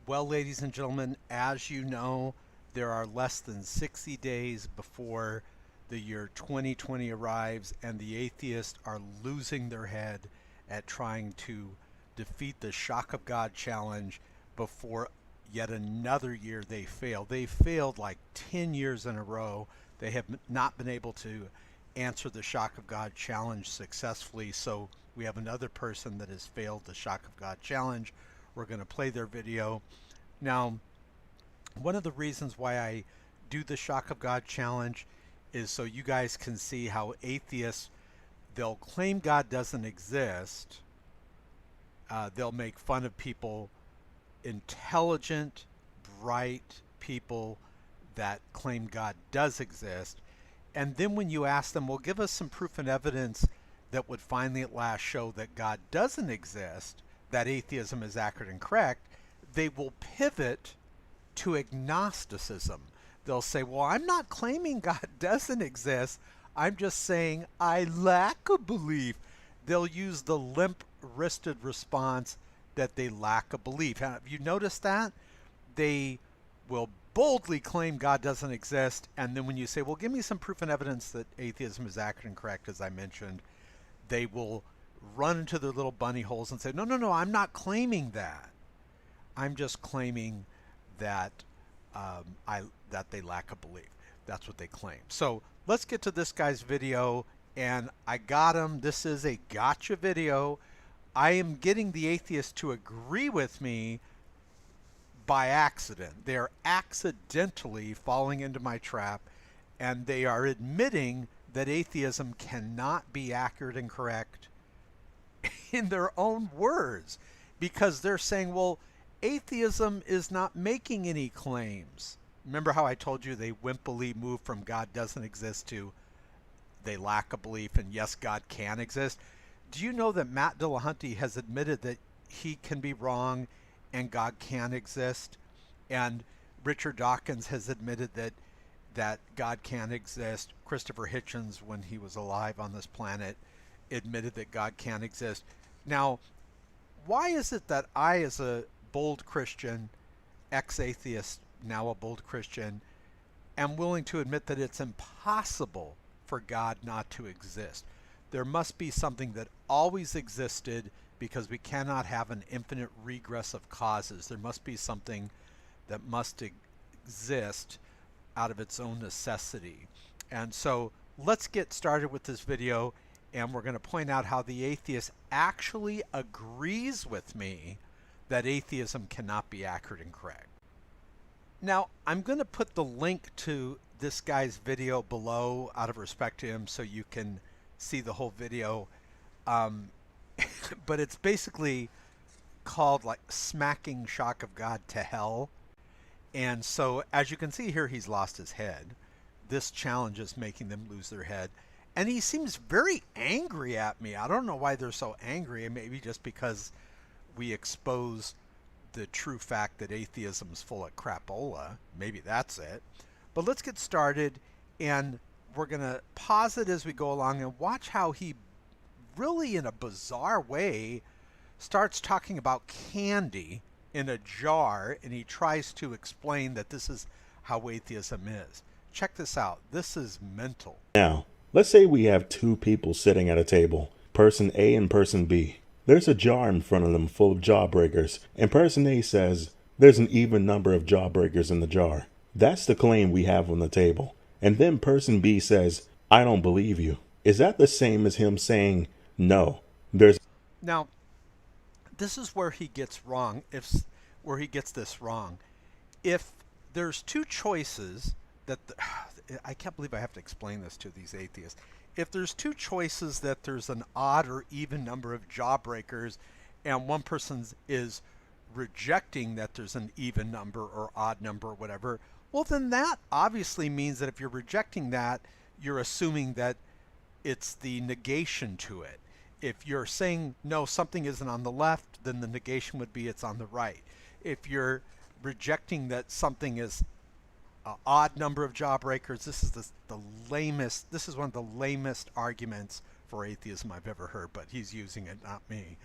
Well, ladies and gentlemen, as you know, there are less than 60 days before the year 2020 arrives, and the atheists are losing their head at trying to defeat the Shock of God challenge before yet another year they fail. They failed like 10 years in a row. They have not been able to answer the Shock of God challenge successfully, so we have another person that has failed the Shock of God challenge. We're going to play their video. Now, one of the reasons why I do the Shock of God challenge is so you guys can see how atheists, they'll claim God doesn't exist. They'll make fun of people, intelligent, bright people that claim God does exist. And then when you ask them, well, give us some proof and evidence that would finally at last show that God doesn't exist, that atheism is accurate and correct, they will pivot to agnosticism. They'll say, well, I'm not claiming God doesn't exist. I'm just saying I lack a belief. They'll use the limp-wristed response that they lack a belief. Have you noticed that? They will boldly claim God doesn't exist, and then when you say, well, give me some proof and evidence that atheism is accurate and correct, as I mentioned, they will run into their little bunny holes and say, no, no, no, I'm not claiming that. I'm just claiming that that they lack a belief. That's what they claim. So let's get to this guy's video, and I got him. This is a gotcha video. I am getting the atheists to agree with me by accident. They are accidentally falling into my trap, and they are admitting that atheism cannot be accurate and correct in their own words, because they're saying, well, atheism is not making any claims. Remember how I told you they wimpily moved from God doesn't exist to they lack a belief and yes, God can exist? Do you know that Matt Dillahunty has admitted that he can be wrong and God can exist? And Richard Dawkins has admitted that God can exist. Christopher Hitchens, when he was alive on this planet, admitted that God can exist. Now, why is it that I, as a bold Christian, ex-atheist, now a bold Christian, am willing to admit that it's impossible for God not to exist? There must be something that always existed, because we cannot have an infinite regress of causes. There must be something that must exist out of its own necessity. And so let's get started with this video, and we're going to point out how the atheist actually agrees with me that atheism cannot be accurate and correct. Now, I'm going to put the link to this guy's video below out of respect to him so you can see the whole video. But it's basically called like smacking Shock of God to hell. And so as you can see here, he's lost his head. This challenge is making them lose their head. And he seems very angry at me. I don't know why they're so angry. Maybe just because we expose the true fact that atheism is full of crapola. Maybe that's it. But let's get started, and we're going to pause it as we go along and watch how he really, in a bizarre way, starts talking about candy in a jar, and he tries to explain that this is how atheism is. Check this out. This is mental. Now, let's say we have two people sitting at a table, person A and person B. There's a jar in front of them full of jawbreakers, and person A says there's an even number of jawbreakers in the jar. That's the claim we have on the table. And then person B says, I don't believe you. Is that the same as him saying, no, there's... Now, this is where he gets wrong, where he gets this wrong. If there's two choices that... I can't believe I have to explain this to these atheists. If there's two choices that there's an odd or even number of jawbreakers, and one person is rejecting that there's an even number or odd number or whatever, well, then that obviously means that if you're rejecting that, you're assuming that it's the negation to it. If you're saying, no, something isn't on the left, then the negation would be it's on the right. If you're rejecting that something is odd number of jawbreakers, this is the lamest, this is one of the lamest arguments for atheism I've ever heard, but he's using it, not me.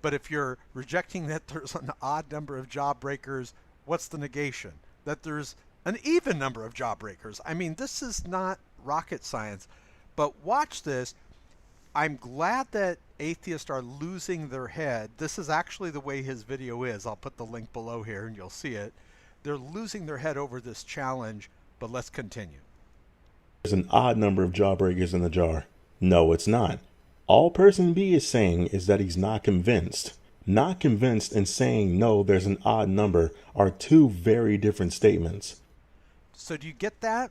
But if you're rejecting that there's an odd number of jawbreakers, what's the negation? That there's an even number of jawbreakers. I mean, this is not rocket science. But watch this. I'm glad that atheists are losing their head. This is actually the way his video is. I'll put the link below here and you'll see it. They're losing their head over this challenge, but let's continue. There's an odd number of jawbreakers in the jar. No, it's not. All person B is saying is that he's not convinced. Not convinced and saying no, there's an odd number are two very different statements. So do you get that?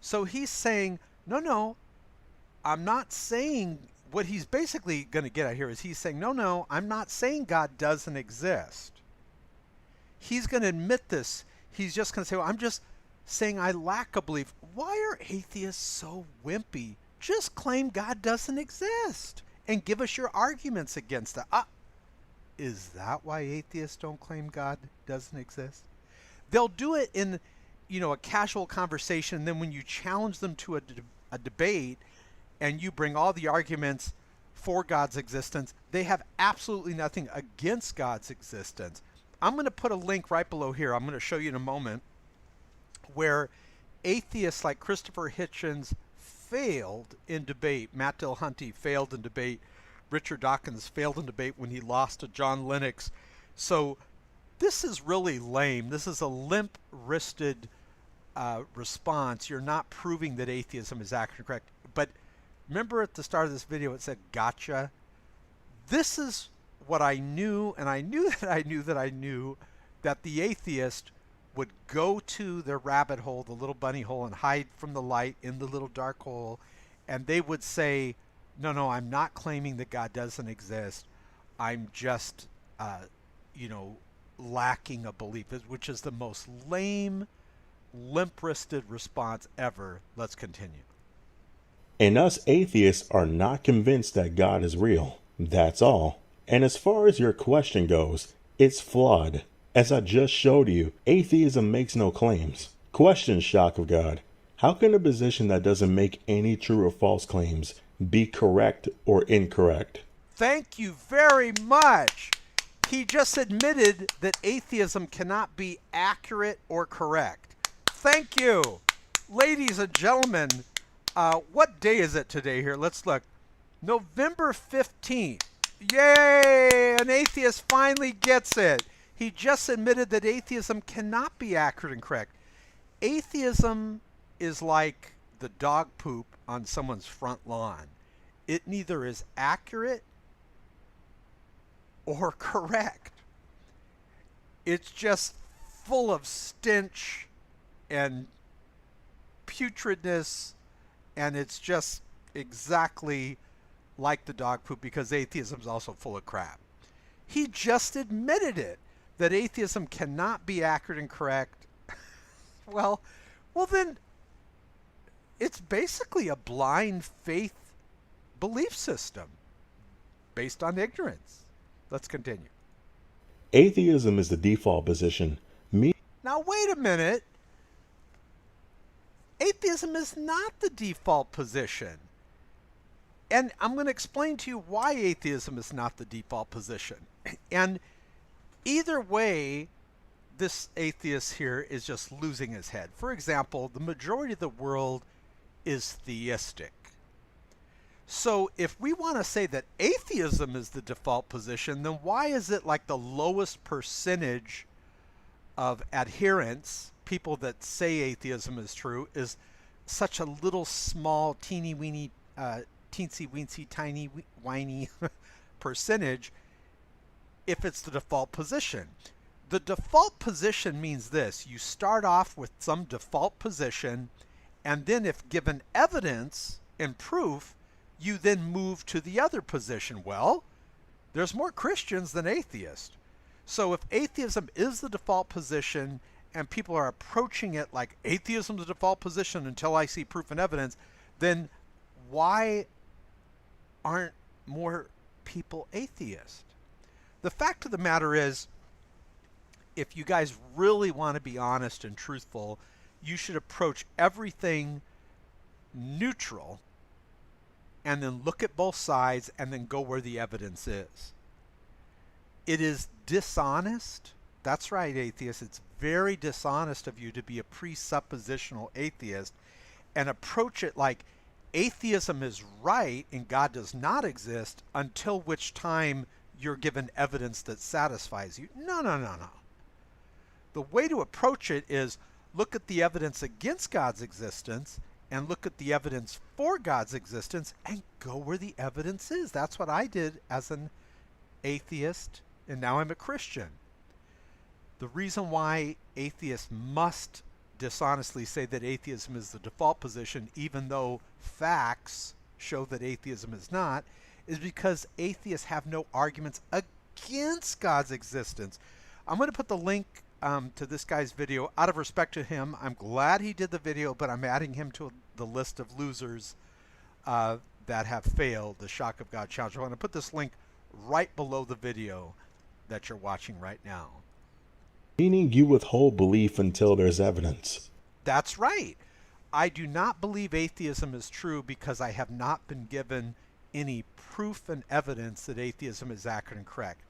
So he's saying, no, I'm not saying, what he's basically going to get at here is he's saying, no, I'm not saying God doesn't exist. He's going to admit this. He's just going to say, well, I'm just saying I lack a belief. Why are atheists so wimpy? Just claim God doesn't exist and give us your arguments against it. Is that why atheists don't claim God doesn't exist? They'll do it in, a casual conversation, and then when you challenge them to a debate and you bring all the arguments for God's existence, they have absolutely nothing against God's existence. I'm going to put a link right below here. I'm going to show you in a moment where atheists like Christopher Hitchens failed in debate. Matt Dillahunty failed in debate. Richard Dawkins failed in debate when he lost to John Lennox. So this is really lame. This is a limp-wristed response. You're not proving that atheism is actually correct. But remember at the start of this video it said gotcha? This is what I knew, and I knew that I knew that I knew that the atheist would go to their rabbit hole, the little bunny hole, and hide from the light in the little dark hole, and they would say, no, I'm not claiming that God doesn't exist. I'm just, lacking a belief, which is the most lame, limp-wristed response ever. Let's continue. And us atheists are not convinced that God is real. That's all. And as far as your question goes, it's flawed. As I just showed you, atheism makes no claims. Question, Shock of God. How can a position that doesn't make any true or false claims be correct or incorrect? Thank you very much. He just admitted that atheism cannot be accurate or correct. Thank you. Ladies and gentlemen, what day is it today here? Let's look. November 15th. Yay! An atheist finally gets it. He just admitted that atheism cannot be accurate and correct. Atheism is like the dog poop on someone's front lawn. It neither is accurate or correct. It's just full of stench and putridness, and it's just exactly like the dog poop because atheism is also full of crap. He just admitted it, that atheism cannot be accurate and correct. well then it's basically a blind faith belief system based on ignorance. Let's continue. Atheism is the default position. Now wait a minute. Atheism is not the default position. And I'm going to explain to you why atheism is not the default position. And either way, this atheist here is just losing his head. For example, the majority of the world is theistic. So if we want to say that atheism is the default position, then why is it like the lowest percentage of adherents, people that say atheism is true, is such a little small, teeny weeny, teensy weensy, tiny whiny percentage if it's the default position? The default position means this: you start off with some default position, and then if given evidence and proof, you then move to the other position. Well, there's more Christians than atheists. So if atheism is the default position and people are approaching it like atheism is the default position until I see proof and evidence, then why aren't more people atheist? The fact of the matter is, if you guys really want to be honest and truthful, you should approach everything neutral and then look at both sides and then go where the evidence is. It is dishonest. That's right, atheists. It's very dishonest of you to be a presuppositional atheist and approach it like atheism is right and God does not exist, until which time you're given evidence that satisfies you. No, no, no, no. The way to approach it is look at the evidence against God's existence and look at the evidence for God's existence and go where the evidence is. That's what I did as an atheist, and now I'm a Christian. The reason why atheists must dishonestly say that atheism is the default position, even though facts show that atheism is not, is because atheists have no arguments against God's existence. I'm going to put the link to this guy's video out of respect to him. I'm glad he did the video, but I'm adding him to the list of losers that have failed the Shock of God challenge. I'm going to put this link right below the video that you're watching right now. Meaning you withhold belief until there's evidence. That's right. I do not believe atheism is true because I have not been given any proof and evidence that atheism is accurate and correct.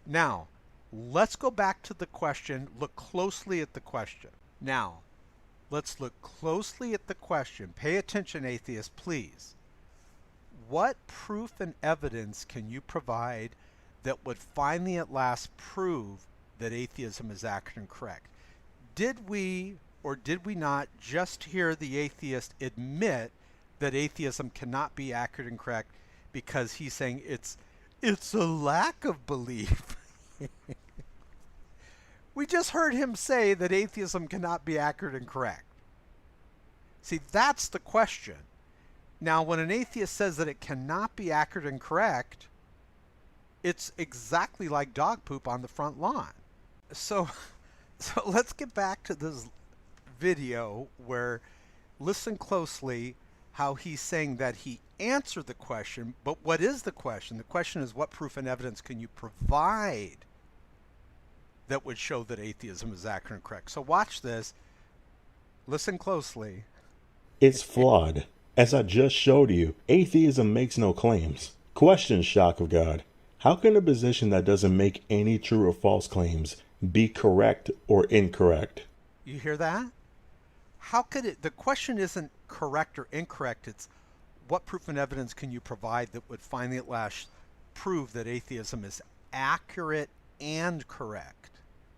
Now, let's go back to the question. Look closely at the question. Now, let's look closely at the question. Pay attention, atheists, please. What proof and evidence can you provide that would finally at last prove that atheism is accurate and correct? Did we or did we not just hear the atheist admit that atheism cannot be accurate and correct because he's saying it's a lack of belief? We just heard him say that atheism cannot be accurate and correct. See, that's the question. Now, when an atheist says that it cannot be accurate and correct, it's exactly like dog poop on the front lawn. So let's get back to this video where, listen closely how he's saying that he answered the question, but what is the question? The question is, what proof and evidence can you provide that would show that atheism is accurate and correct? So watch this. Listen closely. It's flawed. As I just showed you, atheism makes no claims. Question, Shock of God. How can a position that doesn't make any true or false claims be correct or incorrect? You hear that? How could it? The question isn't correct or incorrect. It's what proof and evidence can you provide that would finally at last prove that atheism is accurate and correct?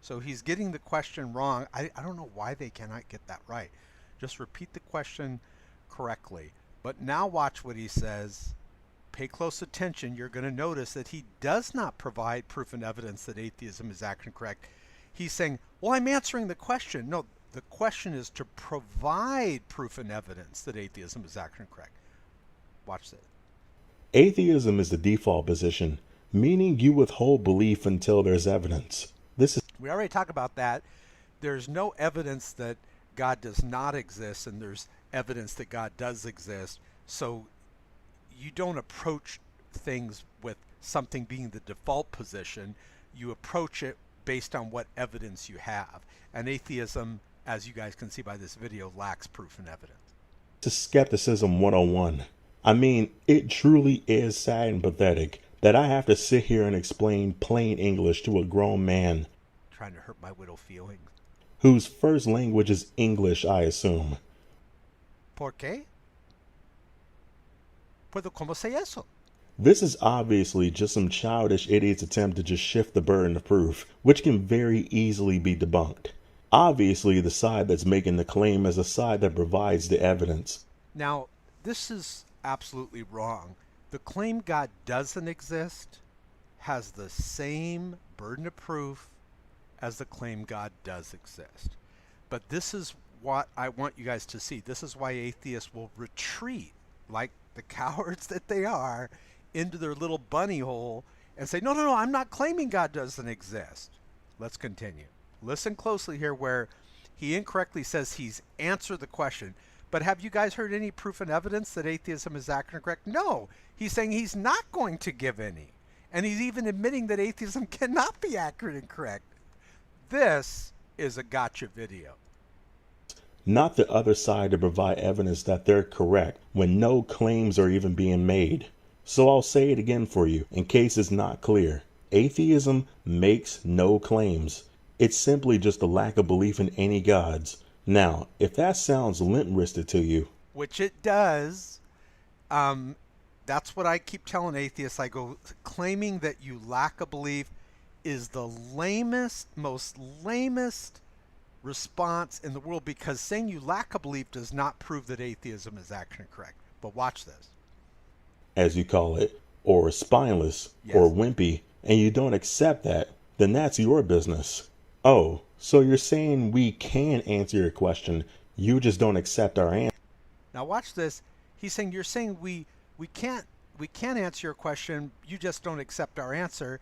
So he's getting the question wrong. I don't know why they cannot get that right. Just repeat the question correctly. But now watch what he says. Pay close attention. You're going to notice that he does not provide proof and evidence that atheism is accurate and correct. He's saying, well, I'm answering the question. No, the question is to provide proof and evidence that atheism is accurate and correct. Watch this. Atheism is the default position, meaning you withhold belief until there's evidence. We already talked about that. There's no evidence that God does not exist, and there's evidence that God does exist. So you don't approach things with something being the default position. You approach it based on what evidence you have. And atheism, as you guys can see by this video, lacks proof and evidence. This is Skepticism 101. I mean, it truly is sad and pathetic that I have to sit here and explain plain English to a grown man Trying to hurt my widow feelings. whose first language is English, I assume. ¿Por qué? ¿Puedo cómo sé eso? This is obviously just some childish idiot's attempt to just shift the burden of proof, which can very easily be debunked. Obviously, the side that's making the claim is the side that provides the evidence. Now, this is absolutely wrong. The claim God doesn't exist has the same burden of proof as the claim God does exist. But this is what I want you guys to see. This is why atheists will retreat, like the cowards that they are, into their little bunny hole and say, no, no, no, I'm not claiming God doesn't exist. Let's continue. Listen closely here where he incorrectly says he's answered the question. But have you guys heard any proof and evidence that atheism is accurate and correct? No. He's saying he's not going to give any. And he's even admitting that atheism cannot be accurate and correct. This is a gotcha video. Not the other side to provide evidence that they're correct when no claims are even being made. So I'll say it again for you in case it's not clear. Atheism makes no claims. It's simply just a lack of belief in any gods. Now, if that sounds limp-wristed to you, Which it does. That's what I keep telling atheists. I go, claiming that you lack a belief is the most lamest response in the world, because saying you lack a belief does not prove that atheism is actually correct. But watch this. as you call it, or spineless, Yes. or wimpy, and you don't accept that, then that's your business. Oh, so you're saying we can answer your question, you just don't accept our answer. Now watch this. He's saying you're saying we can't answer your question. You just don't accept our answer.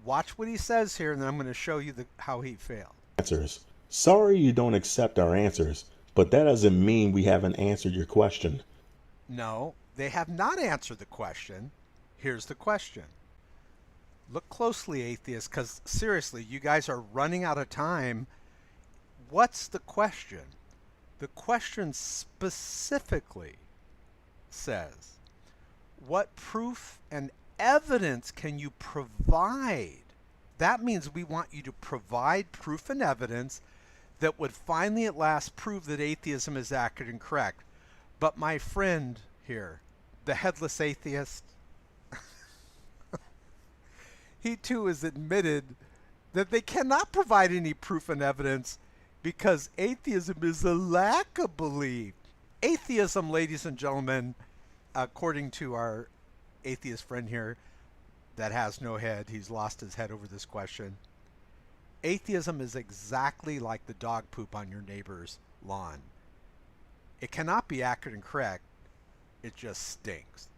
Watch what he says here, and then I'm going to show you how he failed. Answers. Sorry you don't accept our answers, but that doesn't mean we haven't answered your question. No, they have not answered the question. Here's the question. Look closely, atheists, because seriously, you guys are running out of time. What's the question? The question specifically says, what proof and evidence can you provide? That means we want you to provide proof and evidence that would finally at last prove that atheism is accurate and correct. But my friend here, the headless atheist, he too has admitted that they cannot provide any proof and evidence because atheism is a lack of belief. Atheism, ladies and gentlemen, according to our atheist friend here that has no head, he's lost his head over this question. Atheism is exactly like the dog poop on your neighbor's lawn. It cannot be accurate and correct. It just stinks.